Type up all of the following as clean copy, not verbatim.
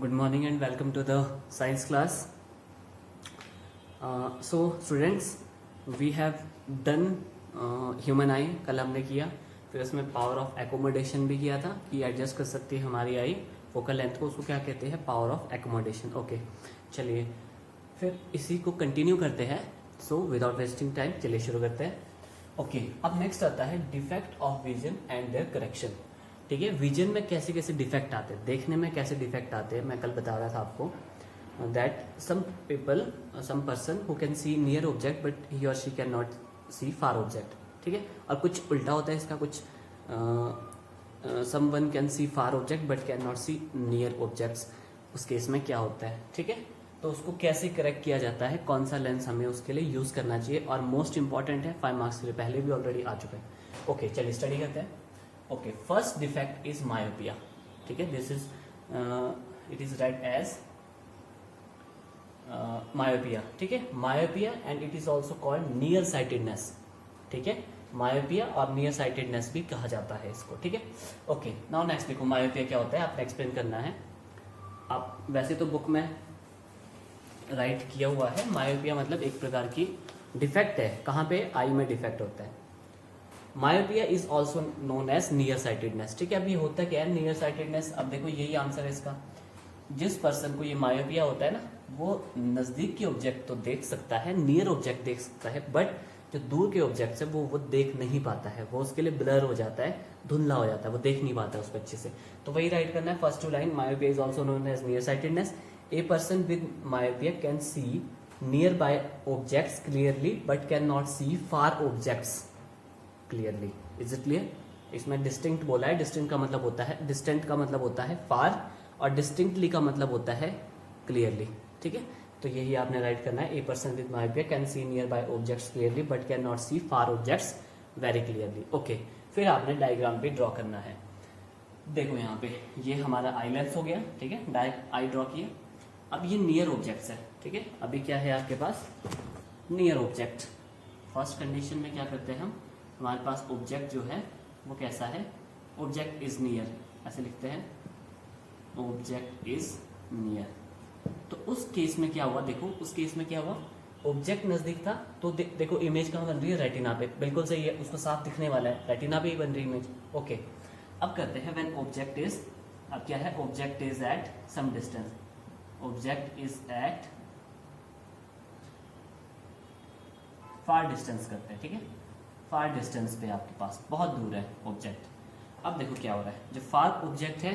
Good morning and welcome to the science class. So students, we have done human आई कल हमने किया, फिर उसमें पावर ऑफ एकोमोडेशन भी किया था कि एडजस्ट कर सकती है हमारी आई फोकल लेंथ को, उसको क्या कहते हैं, पावर ऑफ एकोमोडेशन. ओके, चलिए फिर इसी को कंटिन्यू करते हैं. सो विदाउट वेस्टिंग टाइम चलिए शुरू करते हैं. ओके, अब नेक्स्ट आता है defect of vision and their correction. ठीक है, विजन में कैसे कैसे डिफेक्ट आते हैं, देखने में कैसे डिफेक्ट आते हैं. मैं कल बता रहा था आपको that some person who can see near object but he और she can not see far object. ठीक है, और कुछ उल्टा होता है इसका, कुछ someone can see far object but can not see near objects. उस केस में क्या होता है, ठीक है, तो उसको कैसे करेक्ट किया जाता है, कौन सा लेंस हमें उसके लिए यूज करना चाहिए, और मोस्ट इंपॉर्टेंट है 5 मार्क्स के लिए, पहले भी ऑलरेडी आ चुका है. ओके, चलिए स्टडी करते हैं. Okay, first defect is myopia. ठीक है, this is it is right as myopia. ठीक है, myopia and it is also called near sightedness. ठीक है, मायोपिया और नियर साइटेडनेस भी कहा जाता है इसको. ठीक है, ओके, नाउ नेक्स्ट देखो मायोपिया क्या होता है, आपने एक्सप्लेन करना है. आप वैसे तो बुक में राइट किया हुआ है, मायोपिया मतलब एक प्रकार की डिफेक्ट है. कहाँ पे, आई में डिफेक्ट होता है. Myopia is also known as near sightedness. ठीक है, अब ये होता क्या है नियर साइटेडनेस, अब देखो यही आंसर है इसका. जिस पर्सन को ये मायोपिया होता है ना, वो नजदीक के ऑब्जेक्ट तो देख सकता है, नियर ऑब्जेक्ट देख सकता है, बट जो दूर के ऑब्जेक्ट है वो देख नहीं पाता है, वो उसके लिए ब्लर हो जाता है, धुंधला हो जाता है, वो देख नहीं पाता है उसको अच्छे से. तो वही राइट करना है, first two line. Myopia is also known as near sightedness. A person with myopia can see nearby objects clearly but can not see far objects clearly. Is it clear? इसमें distinct बोला है, distinct का मतलब होता है, distant का मतलब होता है फार, और डिस्टिंक्टली का मतलब होता है क्लियरली. ठीक है, तो यही आपने राइट करना है. A person with myopia can see nearby objects clearly but can not see far objects very clearly. Okay, फिर आपने डायग्राम पे ड्रॉ करना है. देखो यहाँ पे ये हमारा आई लेंस हो गया. ठीक है, डायरेक्ट आई ड्रॉ किया. अब ये नियर ऑब्जेक्ट्स है. ठीक है, अभी क्या है आपके पास, नियर ऑब्जेक्ट. फर्स्ट कंडीशन में क्या करते हैं हम, हमारे पास ऑब्जेक्ट जो है वो कैसा है, ऑब्जेक्ट इज नियर, ऐसे लिखते हैं, ऑब्जेक्ट इज नियर. तो उस केस में क्या हुआ, देखो उस केस में क्या हुआ, ऑब्जेक्ट नजदीक था तो देखो इमेज कहाँ बन रही है, रेटिना पे. बिल्कुल सही है, उसको साफ दिखने वाला है, रेटिना पे ही बन रही इमेज. ओके, अब करते हैं व्हेन ऑब्जेक्ट इज, अब क्या है, object is at some distance. Object is at far distance करते हैं. ठीक है, फार डिस्टेंस पे आपके पास बहुत दूर है ऑब्जेक्ट. अब देखो क्या हो रहा है, जब फार ऑब्जेक्ट है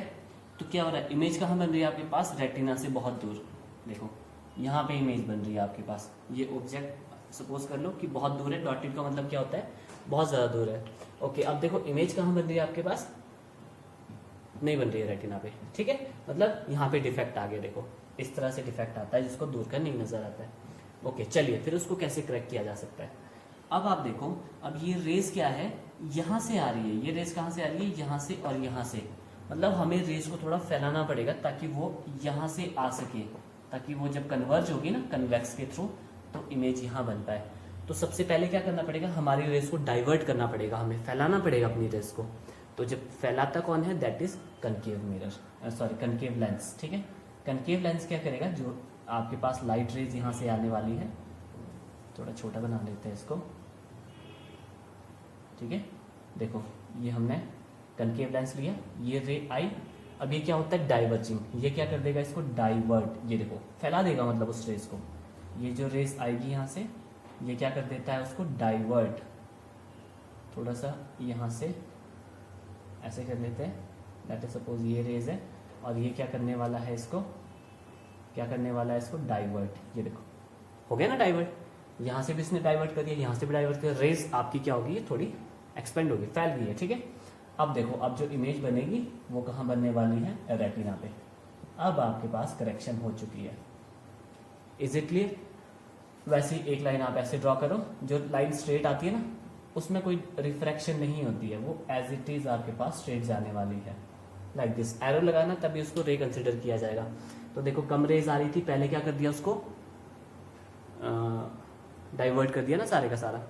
तो क्या हो रहा है, इमेज कहाँ बन रही है आपके पास, रेटिना से बहुत दूर. देखो यहाँ पे इमेज बन रही है आपके पास, ये ऑब्जेक्ट सपोज कर लो कि बहुत दूर है, डॉटेड का मतलब क्या होता है, बहुत ज़्यादा दूर है. ओके, अब देखो इमेज कहाँ बन रही है आपके पास, नहीं बन रही है रेटिना पे. ठीक है, मतलब यहाँ पे डिफेक्ट आ गया. देखो इस तरह से डिफेक्ट आता है जिसको दूर का नहीं नजर आता है. ओके, चलिए फिर उसको कैसे करेक्ट किया जा सकता है. अब आप देखो, अब ये रेस क्या है, यहाँ से आ रही है, ये रेस कहाँ से आ रही है, यहाँ से और यहाँ से. मतलब हमें रेस को थोड़ा फैलाना पड़ेगा ताकि वो यहाँ से आ सके, ताकि वो जब कन्वर्ज होगी ना कन्वेक्स के थ्रू, तो इमेज यहाँ बन पाए. तो सबसे पहले क्या करना पड़ेगा, हमारी रेस को डाइवर्ट करना पड़ेगा, हमें फैलाना पड़ेगा अपनी रेस को. तो जब फैलाता कौन है, that is concave mirror, sorry concave lens. ठीक है, कनकेव लेंस क्या करेगा, जो आपके पास लाइट रेज यहाँ से आने वाली है, थोड़ा छोटा बना लेते हैं इसको. ठीक है, देखो ये हमने कनकेव लेंस लिया, ये रे आई. अब ये क्या होता है, डाइवर्जिंग, ये क्या कर देगा इसको, डाइवर्ट. ये देखो फैला देगा मतलब उस रेस को, ये जो रेस आएगी यहाँ से, ये क्या कर देता है उसको, डाइवर्ट. थोड़ा सा यहाँ से ऐसे कर लेते हैं, दैट इज सपोज ये रेज है, और ये क्या करने वाला है इसको, क्या करने वाला है इसको, डाइवर्ट. ये देखो हो गया ना डाइवर्ट, यहाँ से भी इसने डाइवर्ट कर दिया, यहाँ से भी डाइवर्ट कर, रेस आपकी क्या होगी, थोड़ी एक्सपेंड होगी, फैल गई है. ठीक है, अब देखो अब जो इमेज बनेगी वो कहाँ बनने वाली है, रेटिना पे. अब आपके पास करेक्शन हो चुकी है. Is it clear? वैसे ही एक लाइन आप ऐसे ड्रॉ करो, जो लाइन स्ट्रेट आती है ना उसमें कोई रिफ्रैक्शन नहीं होती है, वो एज इट इज आपके पास स्ट्रेट जाने वाली है, लाइक दिस. एरो लगाना तभी उसको रे कंसिडर किया जाएगा. तो देखो कम रेज आ रही थी, पहले क्या कर दिया उसको, डाइवर्ट कर दिया ना सारे का सारा,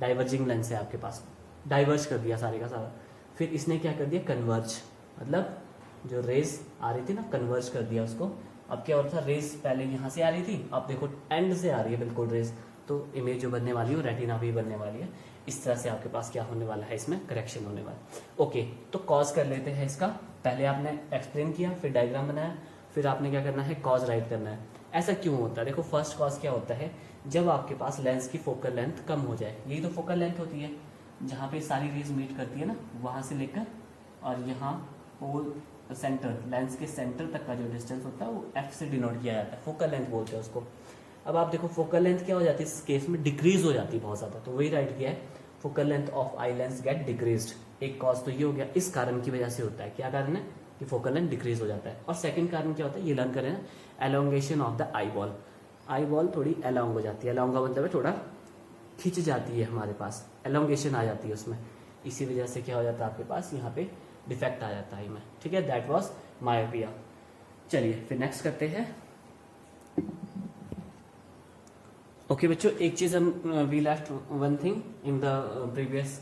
डाइवर्जिंग लेंस है आपके पास, डाइवर्ज कर दिया सारे का सारा. फिर इसने क्या कर दिया, कन्वर्ज, मतलब जो रेज आ रही थी ना, कन्वर्ज कर दिया उसको। अब क्या हो रहा था, रेज पहले यहाँ से आ रही थी, अब देखो एंड से आ रही है बिल्कुल रेज, तो इमेज जो बनने वाली है वो रेटिना भी बनने वाली है। इस तरह से आपके पास क्या होने वाला है, इसमें करेक्शन होने वाला है। ओके, तो कॉज कर लेते हैं इसका। पहले आपने एक्सप्लेन किया, फिर डायग्राम बनाया, फिर आपने क्या करना है, कॉज राइट करना है। ऐसा क्यों होता है, देखो फर्स्ट कॉज क्या होता है, जब आपके पास लेंस की फोकल लेंथ कम हो जाए, यही तो फोकल लेंथ होती है, जहाँ पे सारी रेज मीट करती है ना, वहाँ से लेकर और यहाँ पोल सेंटर, लेंस के सेंटर तक का जो डिस्टेंस होता है वो एफ से डिनोट किया जाता है, फोकल लेंथ बोलते हैं उसको। अब आप देखो फोकल लेंथ क्या हो जाती है इस केस में, डिक्रीज हो जाती है बहुत ज़्यादा, तो वही राइट किया है, focal length of eye lens get decreased. एक कॉज तो ये हो गया, इस कारण की वजह से होता है, क्या कारण है कि फोकल लेंथ डिक्रीज हो जाता है। और सेकंड कारण क्या होता है, ये लर्न करें ना, elongation of the eye ball. Eye ball थोड़ी एलोंग हो जाती है, एलोंग का मतलब है थोड़ा खिंच जाती है, हमारे पास एलोंगेशन आ जाती है उसमें, इसी वजह से क्या हो जाता है आपके पास यहाँ पे डिफेक्ट आ जाता है में, ठीक है। That was myopia. चलिए फिर नेक्स्ट करते हैं। ओके बच्चों, एक चीज हम we left one thing in the previous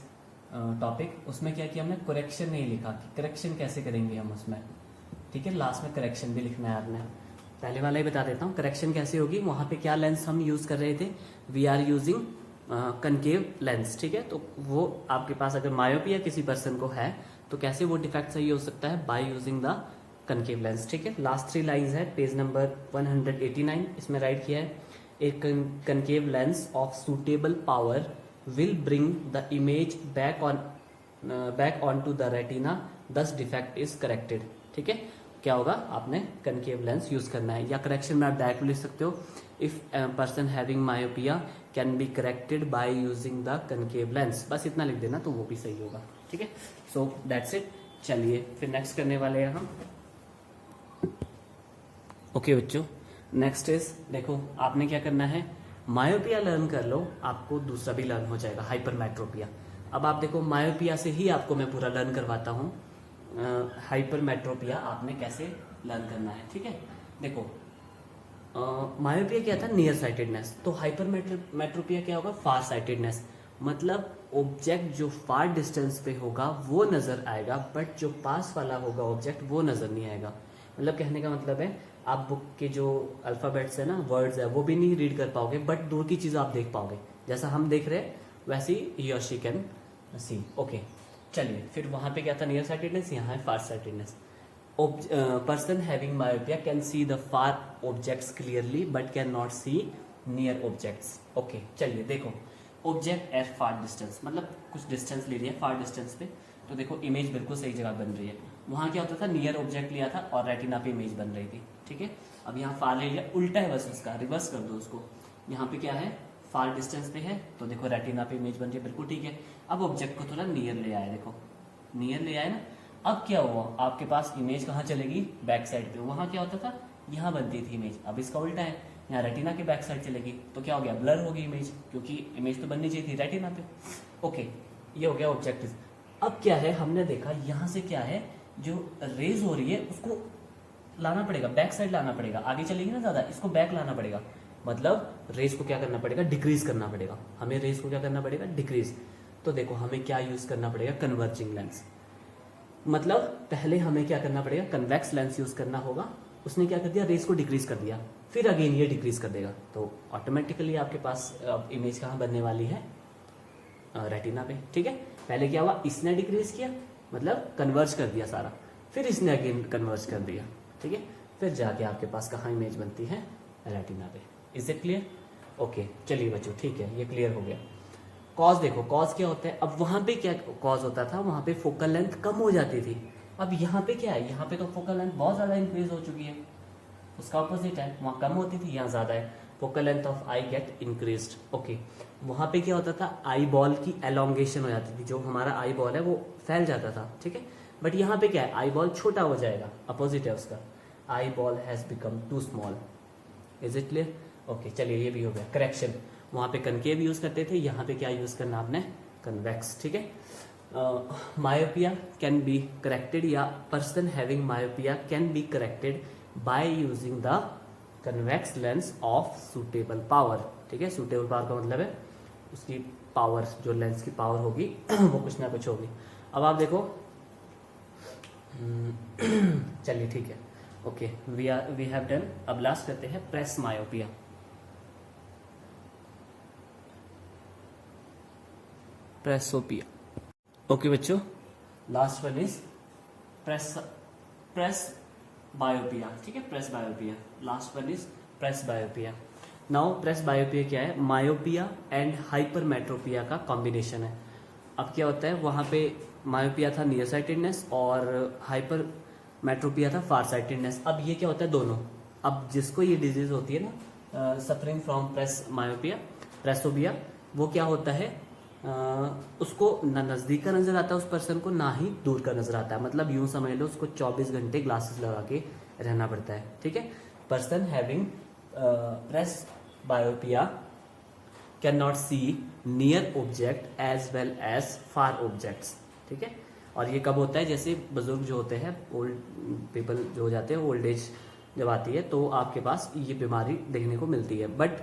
topic, उसमें क्या किया हमने, करेक्शन नहीं लिखा कि करेक्शन कैसे करेंगे हम उसमें, ठीक है। लास्ट में करेक्शन भी लिखना है आपने, पहले वाला ही बता देता हूँ करेक्शन कैसे होगी। वहाँ पे क्या लेंस हम यूज कर रहे थे, we are using concave lens, ठीक है। तो वो आपके पास अगर मायोपिया किसी पर्सन को है तो कैसे वो डिफेक्ट सही हो सकता है, by using the concave lens, ठीक है। लास्ट 3 लाइन्स है पेज नंबर 189, इसमें राइट किया है, a concave lens of suitable power will bring the image back on to the retina, this defect is corrected, ठीक है। क्या होगा, आपने कनकेव लेंस यूज करना है, या करेक्शन में आप डायरेक्ट लिख सकते हो, if person having myopia can be corrected by using the concave lens, बस इतना लिख देना तो वो भी सही होगा, ठीक है। So that's it. चलिए फिर नेक्स्ट करने वाले हैं हम। ओके बच्चों, नेक्स्ट इज, देखो आपने क्या करना है, मायोपिया लर्न कर लो, आपको दूसरा भी लर्न हो जाएगा, हाइपरमेट्रोपिया। अब आप देखो मायोपिया से ही आपको मैं पूरा लर्न करवाता हूँ, हाइपरमेट्रोपिया आपने कैसे लर्न करना है, ठीक है। देखो मायोपिया क्या था, नियर साइटेडनेस, तो हाइपरमेट्रोपिया क्या होगा, फार साइटेडनेस, मतलब ऑब्जेक्ट जो फार डिस्टेंस पे होगा वो नजर आएगा, बट जो पास वाला होगा ऑब्जेक्ट वो नजर नहीं आएगा। मतलब कहने का मतलब है, आप बुक के जो अल्फाबेट्स है ना, वर्ड्स है, वो भी नहीं रीड कर पाओगे, बट दूर की चीज आप देख पाओगे, जैसा हम देख रहे हैं वैसे ही शी कैन सी। ओके चलिए, फिर वहां पे क्या था, नियर साइटेडनेस, यहाँ है far sightedness. Person having myopia can see the far objects clearly but can not see near objects. Okay चलिए देखो, ऑब्जेक्ट एट फार डिस्टेंस, मतलब कुछ डिस्टेंस ले रही है फार डिस्टेंस पे, तो देखो इमेज बिल्कुल सही जगह बन रही है। वहाँ क्या होता था, नियर ऑब्जेक्ट लिया था और रेटिना पे इमेज बन रही थी, ठीक है। अब यहाँ फार ले लिया, उल्टा है बस उसका, रिवर्स कर दो उसको। यहाँ पे क्या है, फार डिस्टेंस पे है, तो देखो रेटिना पे इमेज बन रही है, बिल्कुल ठीक है। अब ऑब्जेक्ट को थोड़ा नियर ले आए, देखो नियर ले आए ना, अब क्या हुआ, आपके पास इमेज कहाँ चलेगी, बैक साइड पे। वहाँ क्या होता था, यहाँ बनती थी इमेज, अब इसका उल्टा है, यहाँ रेटिना के बैक साइड चलेगी, तो क्या हो गया, ब्लर होगी इमेज, क्योंकि इमेज तो बननी चाहिए थी रेटिना पे। ओके, ये हो गया ऑब्जेक्टिव। अब क्या है, हमने देखा यहाँ से क्या है, जो रेज हो रही है उसको लाना पड़ेगा, बैक साइड लाना पड़ेगा, आगे चलेगी ना ज्यादा, इसको बैक लाना पड़ेगा, मतलब रेज को क्या करना पड़ेगा, डिक्रीज करना पड़ेगा, हमें रेज को क्या करना पड़ेगा, डिक्रीज। तो देखो हमें क्या यूज करना पड़ेगा, कन्वर्जिंग लेंस, मतलब पहले हमें क्या करना पड़ेगा, कन्वेक्स लेंस यूज करना होगा, उसने क्या कर दिया, रेज को डिक्रीज कर दिया, फिर अगेन ये डिक्रीज कर देगा, तो ऑटोमेटिकली आपके पास अब इमेज कहाँ बनने वाली है, रेटिना पे, ठीक है। पहले क्या हुआ, इसने डिक्रीज किया, मतलब कन्वर्ज कर दिया सारा, फिर इसने अगेन कन्वर्ज कर दिया, ठीक है, फिर जाके आपके पास कहाँ इमेज बनती है, रेटिना पे। Is it clear? ओके चलिए बच्चों, ठीक है, ये क्लियर हो गया। कॉज देखो, कॉज क्या होता है, अब वहां पे क्या कॉज होता था, वहां पे फोकल लेंथ कम हो जाती थी, अब यहाँ पे क्या है, यहाँ पे तो फोकल लेंथ बहुत ज्यादा इंक्रीज हो चुकी है, उसका ऑपोजिट है, वहां कम होती थी, यहाँ ज्यादा है, focal length of I get increased. Okay, वहां पे क्या होता था, आई बॉल की एलोंगेशन हो जाती थी, जो हमारा आई बॉल है वो फैल जाता था, ठीक है। बट यहाँ पे क्या है, आई बॉल छोटा हो जाएगा, अपोजिट है उसका, eye ball has become too small. Is it clear? Okay चलिए, ये भी हो गया। करेक्शन, वहां पे कनकेव यूज करते थे, यहाँ पे क्या यूज करना आपने, कन्वेक्स, ठीक है। मायोपिया कैन बी करेक्टेड, या person having myopia can be corrected by using the convex lens of suitable power, ठीक है। सुटेबल पावर का मतलब है उसकी पावर, जो लेंस की पावर होगी वो कुछ ना कुछ होगी। अब आप देखो चलिए ठीक है, ओके, वी हैव डन। अब लास्ट करते हैं प्रेस मायोपिया। प्रेसोपिया। ओके बच्चों, last one is press presbyopia. ठीक है, presbyopia, last one is presbyopia. Now presbyopia क्या है? मायोपिया एंड हाइपरमेट्रोपिया का कॉम्बिनेशन है। अब क्या होता है, वहाँ पे मायोपिया था नियर साइटेडनेस और हाइपर मेट्रोपिया था फार साइटेडनेस। अब ये क्या होता है, दोनों। अब जिसको ये डिजीज होती है ना, सफरिंग फ्रॉम प्रेस मायोपिया, प्रेसोबिया, वो क्या होता है, उसको ना नज़दीक का नज़र आता है उस पर्सन को, ना ही दूर का नज़र आता है। मतलब यूं समझ लो उसको 24 घंटे ग्लासेस लगा के रहना पड़ता है। ठीक है, person having presbyopia can not see near object as well as far objects. ठीक है, और ये कब होता है, जैसे बुजुर्ग जो होते हैं, ओल्ड पीपल जो हो जाते हैं, ओल्ड एज जब आती है तो आपके पास ये बीमारी देखने को मिलती है। बट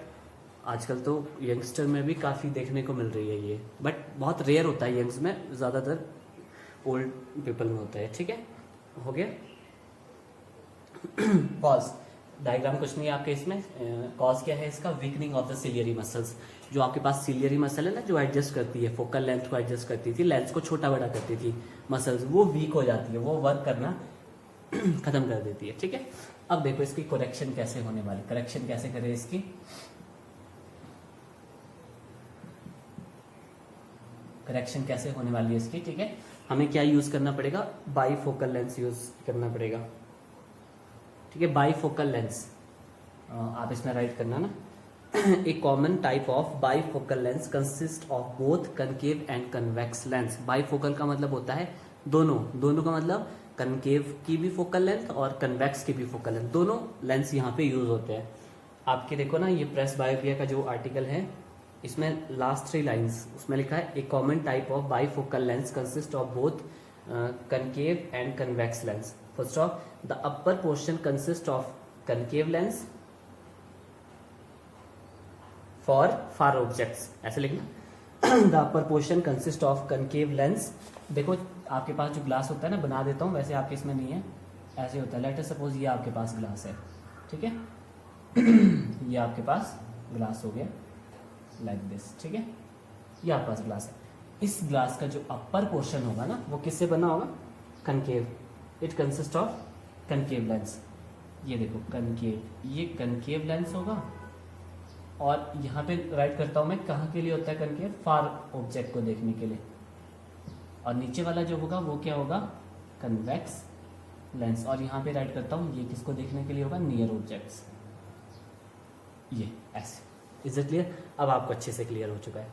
आजकल तो यंगस्टर में भी काफ़ी देखने को मिल रही है ये, बट बहुत रेयर होता है यंग्स में, ज़्यादातर ओल्ड पीपल में होता है। ठीक है, हो गया। कॉज डायग्राम कुछ नहीं है आपके इसमें। कॉज क्या है इसका? Weakening of the ciliary muscles. जो आपके पास सिलियरी मसल है ना, जो एडजस्ट करती है, फोकल लेंथ को एडजस्ट करती थी, लेंस को छोटा बड़ा करती थी, मसल्स वो वीक हो जाती है, वो वर्क करना खत्म कर देती है। ठीक है, अब देखो इसकी करेक्शन कैसे होने वाली, करेक्शन कैसे करें इसकी। करेक्शन कैसे होने वाली है इसकी। ठीक है, हमें क्या यूज करना पड़ेगा? बाईफोकल लेंस यूज करना पड़ेगा। ठीक है, बाईफोकल लेंस, आप इसमें राइट करना ना। A common type of bifocal lens consist of both concave and convex lens. Bifocal का मतलब होता है दोनों, दोनों का मतलब कनकेव की भी फोकल लेंथ और कन्वेक्स की भी फोकल लेंथ, दोनों लेंस यहाँ पे यूज होते हैं। आपके देखो ना, ये प्रेस बायोपिया का जो आर्टिकल है, इसमें लास्ट 3 लाइंस उसमें लिखा है, a common type of bifocal lens consist of both concave and convex lens. First of the upper portion consist of concave lens for far objects, ऐसे लिखना। The upper portion consist of concave lens. देखो आपके पास जो glass होता है ना, बना देता हूँ, वैसे आपके इसमें नहीं है, ऐसे होता है। लेट अस सपोज ये आपके पास ग्लास है। ठीक है, ये आपके पास ग्लास हो गया लाइक दिस। ठीक है, ये आपके पास ग्लास है। इस ग्लास का जो अपर पोर्शन होगा ना, वो किससे बना होगा? Concave. It consist of concave lens. ये देखो कनकेव, ये कनकेव लेंस होगा। और यहाँ पे राइट करता हूँ मैं, कहाँ के लिए होता है कनकेव? फार ऑब्जेक्ट को देखने के लिए। और नीचे वाला जो होगा वो क्या होगा? Convex lens. और यहाँ पे राइट करता हूँ, ये किसको देखने के लिए होगा? Near objects. ये ऐसे। Is it clear? अब आपको अच्छे से क्लियर हो चुका है।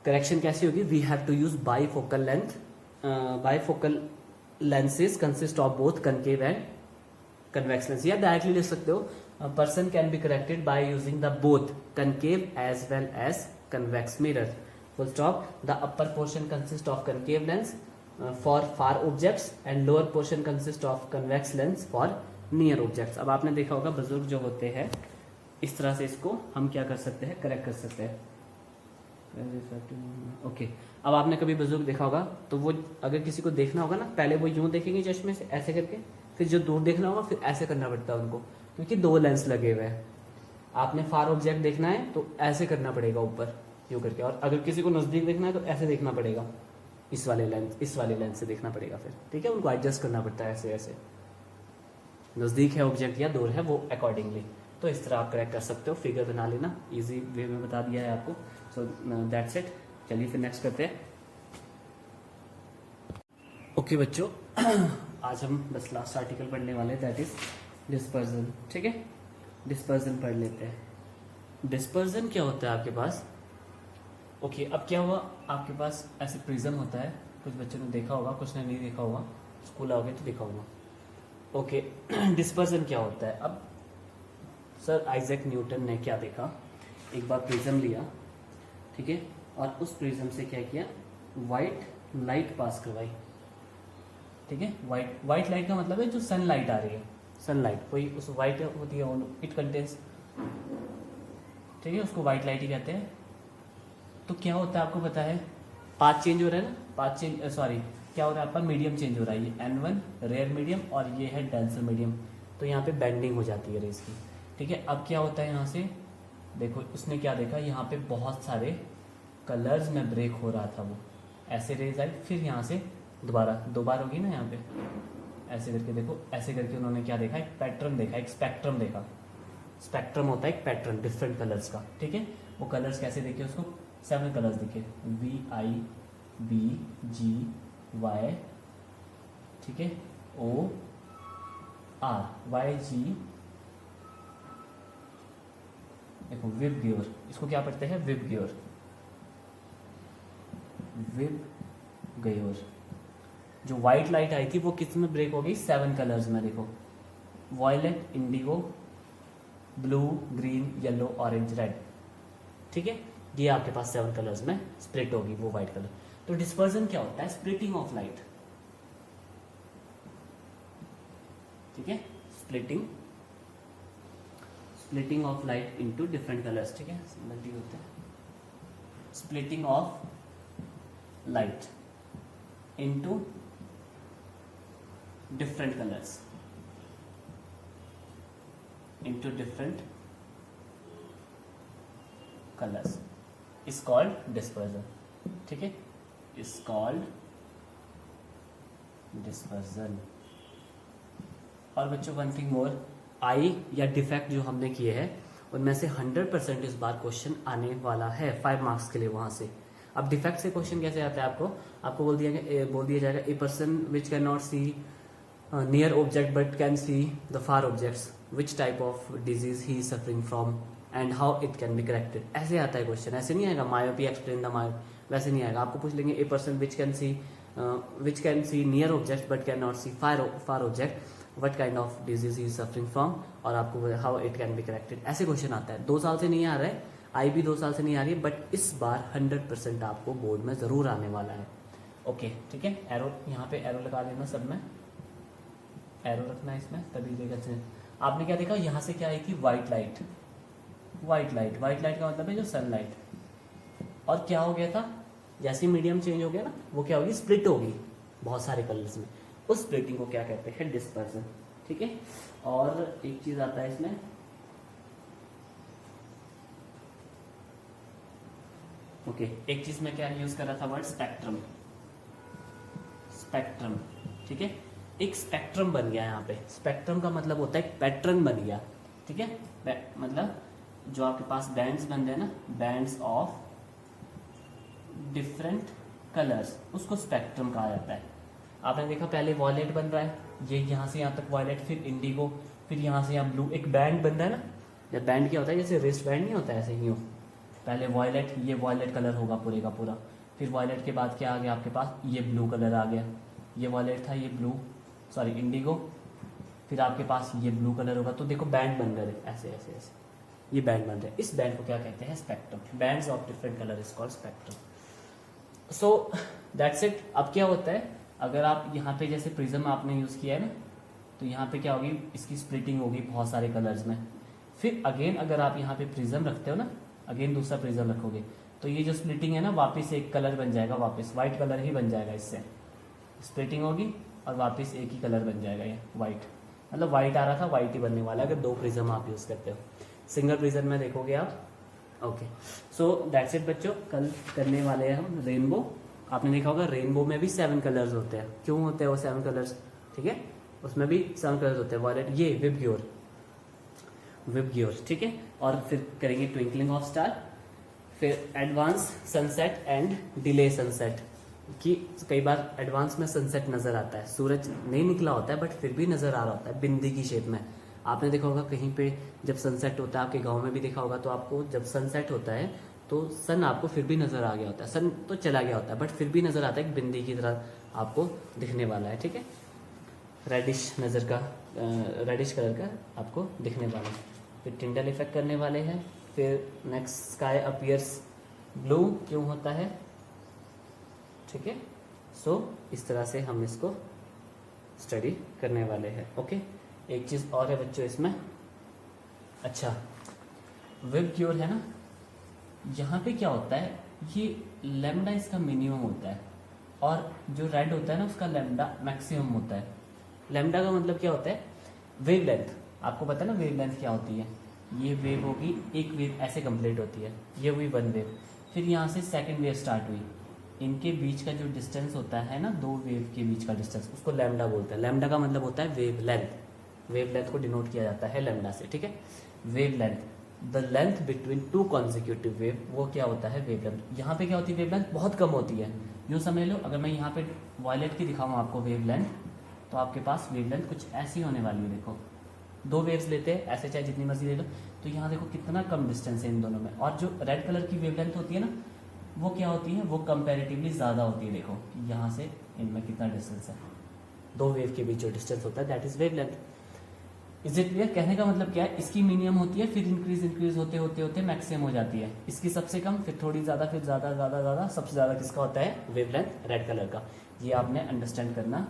करेक्शन कैसी होगी? We have to use bifocal length. Bifocal lenses consist of both concave and convex lens. या डायरेक्टली लिख सकते हो, person can be corrected by using the both concave as well as convex mirror. Full stop. The upper portion consist of concave lens for far objects and lower portion consist of convex lens for near objects. अब आपने देखा होगा बुजुर्ग जो होते हैं, इस तरह से इसको हम क्या कर सकते हैं? करेक्ट कर सकते हैं। ओके, अब आपने कभी बुजुर्ग देखा होगा, तो वो अगर किसी को देखना होगा ना, पहले वो यूं देखेंगे चश्मे से ऐसे करके, फिर जो दूर देखना होगा फिर ऐसे करना पड़ता है उनको, क्योंकि 2 लेंस लगे हुए हैं। आपने फार ऑब्जेक्ट देखना है तो ऐसे करना पड़ेगा ऊपर यूं करके, और अगर किसी को नजदीक देखना है तो ऐसे देखना पड़ेगा, इस वाले लेंस से देखना पड़ेगा फिर। ठीक है, उनको एडजस्ट करना पड़ता है ऐसे ऐसे, नजदीक है ऑब्जेक्ट या दूर है वो अकॉर्डिंगली। तो इस तरह आप करेक्ट कर सकते हो, फिगर बना लेना, इजी वे में बता दिया है आपको। So that's it. चलिए फिर नेक्स्ट करते हैं। ओके बच्चों, आज हम बस लास्ट आर्टिकल पढ़ने वाले हैं, दैट इज डिस्पर्जन। ठीक है, डिस्पर्जन पढ़ लेते हैं। डिस्पर्जन क्या होता है आपके पास? ओके, अब क्या हुआ, आपके पास ऐसे प्रिज्म होता है, कुछ बच्चों ने देखा होगा, कुछ ने नहीं देखा होगा, स्कूल आओगे तो देखा होगा। ओके, डिस्पर्जन क्या होता है? अब सर आइजैक न्यूटन ने क्या देखा, एक बार प्रिज्म लिया, ठीक है, और उस प्रिज्म से क्या किया? वाइट लाइट पास करवाई। ठीक है, वाइट लाइट का मतलब है जो सनलाइट आ रही है, सनलाइट कोई उस वाइट होती है, इट कंटेन्स, ठीक है, उसको वाइट लाइट ही कहते हैं। तो क्या होता है आपको पता है? पाथ चेंज हो रहा है ना, क्या हो रहा है आपका, मीडियम चेंज हो रहा है, ये N1 रेयर मीडियम और ये है डेंसर मीडियम, तो यहाँ पे बेंडिंग हो जाती है रेस की, ठीक है। अब क्या होता है यहाँ से, देखो उसने क्या देखा, यहाँ पे बहुत सारे कलर्स में ब्रेक हो रहा था, वो ऐसे रेज आई, फिर यहाँ से दोबारा 2 बार होगी ना यहाँ पे, ऐसे करके देखो, ऐसे करके उन्होंने क्या देखा, एक पैटर्न देखा, एक स्पेक्ट्रम देखा। स्पेक्ट्रम होता है एक पैटर्न डिफरेंट कलर्स का, ठीक है। वो कलर्स कैसे देखे उसको, 7 कलर्स दिखे, VIBGY, ठीक है, ORYG, देखो विबग्योर, इसको क्या पढ़ते हैं, विबग्योर, विबग्योर। जो व्हाइट लाइट आई थी वो किस में ब्रेक हो गई, 7 कलर्स में, देखो violet, indigo, blue, green, yellow, orange, red, ठीक है। ये आपके पास 7 कलर्स में स्प्लिट होगी वो व्हाइट कलर। तो डिस्पर्जन क्या होता है, स्प्लिटिंग ऑफ लाइट, ठीक है, splitting of light into different colours, ठीक है, सिंपल होता है, splitting of light into different colours, into different colors is called dispersion, ठीक है, is called dispersion। और बच्चों वन थिंग मोर, आई या डिफेक्ट जो हमने किए हैं उनमें से 100% इस बार क्वेश्चन आने वाला है 5 मार्क्स के लिए वहां से। अब डिफेक्ट से क्वेश्चन कैसे आता है, आपको बोल दिया जाएगा a person which can not see near object but can see the far objects, which type of disease he is suffering from and how it can be corrected. ऐसे आता है क्वेश्चन, ऐसे नहीं आएगा मायोपी एक्सप्लेन द मायो, वैसे नहीं आएगा। आपको पूछ लेंगे a person which can see near object but can not see far object, what kind of disease he is suffering from, और आपको how it can be corrected, ऐसे क्वेश्चन आता है। 2 साल से नहीं आ रहा है, आई भी 2 साल से नहीं आ रही है, बट इस बार 100% आपको बोर्ड में जरूर आने वाला है। ओके ठीक है, एरो यहाँ पे एरो लगा देना, सब में एरो रखना है इसमें, तभी देगा। आपने क्या देखा, यहाँ से क्या आई थी, व्हाइट लाइट का मतलब है जो सनलाइट, और क्या हो गया था, जैसे मीडियम चेंज हो गया ना, वो क्या होगी, स्प्लिट होगी बहुत सारे कलर्स में, उस स्प्लिटिंग को क्या कहते हैं, डिस्पर्सन, ठीक है। और एक चीज आता है इसमें, ओके एक चीज में क्या यूज कर रहा था वर्ड, स्पेक्ट्रम, ठीक है, एक स्पेक्ट्रम बन गया यहाँ पे। स्पेक्ट्रम का मतलब होता है एक पैटर्न बन गया, ठीक है, मतलब जो आपके पास बैंड्स बन रहे हैं ना, बैंड्स ऑफ डिफरेंट कलर्स, उसको स्पेक्ट्रम कहा जाता है। आपने देखा पहले वॉयलेट बन रहा है, ये यहाँ से यहाँ तक वॉयलेट, फिर इंडिगो, फिर यहाँ से यहाँ ब्लू, एक बैंड बन रहा है ना। जब बैंड क्या होता है, जैसे रिस्ट बैंड नहीं होता है, ऐसे ही हो, पहले वॉयलेट, ये वॉयलेट कलर होगा पूरे का पूरा, फिर वॉयलेट के बाद क्या आ गया आपके पास, ये ब्लू कलर आ गया, ये वॉयलेट था, ये इंडिगो, फिर आपके पास ये ब्लू कलर होगा। तो देखो बैंड बन रहे ऐसे ऐसे ऐसे, ये बैंड बन रहे हैं, इस बैंड को क्या कहते हैं, spectrum. Bands of different colour is called spectrum. So that's it. अब क्या होता है, अगर आप यहाँ पे जैसे प्रिज्म आपने यूज किया है ना, तो यहाँ पे क्या होगी, इसकी स्प्लिटिंग होगी बहुत सारे कलर्स में। फिर अगेन अगर आप यहाँ पे प्रिज्म रखते हो ना, अगेन दूसरा प्रिज्म रखोगे, तो ये जो स्प्लिटिंग है ना, वापस एक कलर बन जाएगा, वापस व्हाइट कलर ही बन जाएगा, इससे स्प्लिटिंग होगी और वापस एक ही कलर बन जाएगा, ये व्हाइट, मतलब व्हाइट आ रहा था व्हाइट ही बनने वाला है अगर 2 प्रिज्म आप यूज करते हो। सिंगल प्रिज्म में देखोगे आप। ओके सो दैट्स इट बच्चों, कल करने वाले हैं हम रेनबो। आपने देखा होगा रेनबो में भी 7 कलर्स होते हैं, क्यों होते हैं वो 7 कलर्स, ठीक है, उसमें भी 7 कलर्स होते हैं। वॉयलेट, ये विबग्योर, ठीक है। और फिर करेंगे ट्विंकलिंग ऑफ स्टार, फिर advance sunset and delay sunset, कि कई बार एडवांस में सनसेट नजर आता है, सूरज नहीं निकला होता है बट फिर भी नजर आ रहा होता है बिंदी की शेप में। आपने देखा होगा कहीं पे जब सनसेट होता है, आपके गांव में भी देखा होगा, तो आपको जब सनसेट होता है तो सन आपको फिर भी नजर आ गया होता है, सन तो चला गया होता है बट फिर भी नजर आता है, एक बिंदी की तरह आपको दिखने वाला है, ठीक है, रेडिश कलर का आपको दिखने वाला है। फिर टिंडल इफेक्ट करने वाले हैं। फिर नेक्स्ट स्काई अपीयर्स ब्लू, क्यों होता है, ठीक है। सो इस तरह से हम इसको स्टडी करने वाले हैं। ओके एक चीज और है बच्चों इसमें, अच्छा विबग्योर है ना, यहाँ पे क्या होता है, ये लैम्डा इसका मिनिमम होता है और जो रेड होता है ना उसका लैम्डा मैक्सिमम होता है। लैम्डा का मतलब क्या होता है, वेव लेंथ। आपको पता है ना वेव लेंथ क्या होती है, ये वेव होगी, एक वेव ऐसे कंप्लीट होती है, ये हुई वन वेव, फिर यहाँ से सेकंड वेव स्टार्ट हुई, इनके बीच का जो डिस्टेंस होता है ना, दो वेव के बीच का डिस्टेंस, उसको लैम्डा बोलते हैं। लैम्डा का मतलब होता है वेव लेंथ, वेव लेंथ को डिनोट किया जाता है लैम्डा से, ठीक है। Wave length, the length between two consecutive wave, वो क्या होता है वेव लेंथ। यहाँ पे क्या होती है, वेव लेंथ बहुत कम होती है, यूँ समझ लो। अगर मैं यहाँ पे वायलेट की दिखाऊँ आपको वेव लेंथ, तो आपके पास वेव लेंथ कुछ ऐसी होने वाली है। देखो दो वेव्स लेते हैं ऐसे, चाहे जितनी मर्जी ले लो, तो यहाँ देखो कितना कम डिस्टेंस है इन दोनों में। और जो रेड कलर की वेव लेंथ होती है ना, वो क्या होती है, वो कंपैरेटिवली ज़्यादा होती है। देखो कि यहाँ से इनमें कितना डिस्टेंस है, दो वेव के बीच जो डिस्टेंस होता है that is wave length. Is it clear? कहने का मतलब क्या है, इसकी मिनिमम होती है, फिर इंक्रीज होते होते होते मैक्सिमम हो जाती है, इसकी सबसे कम, फिर थोड़ी ज़्यादा, फिर ज़्यादा ज़्यादा ज़्यादा, सबसे ज़्यादा किसका होता है, वेव लेंथ रेड कलर का। ये आपने अंडरस्टैंड करना,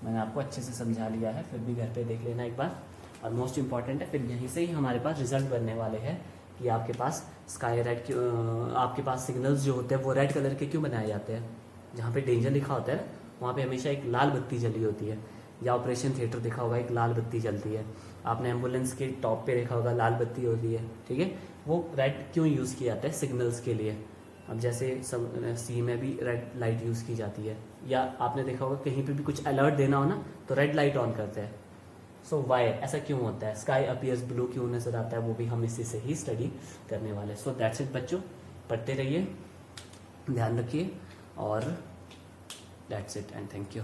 मैंने आपको अच्छे से समझा लिया है, फिर भी घर पे देख लेना एक बार। और मोस्ट इंपॉर्टेंट है, फिर यहीं से ही हमारे पास रिजल्ट बनने वाले हैं कि आपके पास स्काई रेड क्यों, आपके पास सिग्नल्स जो होते हैं वो रेड कलर के क्यों बनाए जाते हैं। जहाँ पे डेंजर लिखा होता है ना, वहाँ पे हमेशा एक लाल बत्ती जली होती है, या ऑपरेशन थिएटर देखा होगा एक लाल बत्ती जलती है, आपने एम्बुलेंस के टॉप पे देखा होगा लाल बत्ती होती है, ठीक है। वो रेड क्यों यूज़ किया जाता है, सिग्नल्स के लिए। अब जैसे सी में भी रेड लाइट यूज़ की जाती है, या आपने देखा होगा कहीं पे भी कुछ अलर्ट देना हो ना, तो रेड लाइट ऑन करते हैं। सो वाई, ऐसा क्यों होता है, स्काई अपीयर्स ब्लू क्यों नजर आता है, वो भी हम इसी से ही स्टडी करने वाले। सो दैट्स इट बच्चों, पढ़ते रहिए, ध्यान रखिए, और that's it and thank you.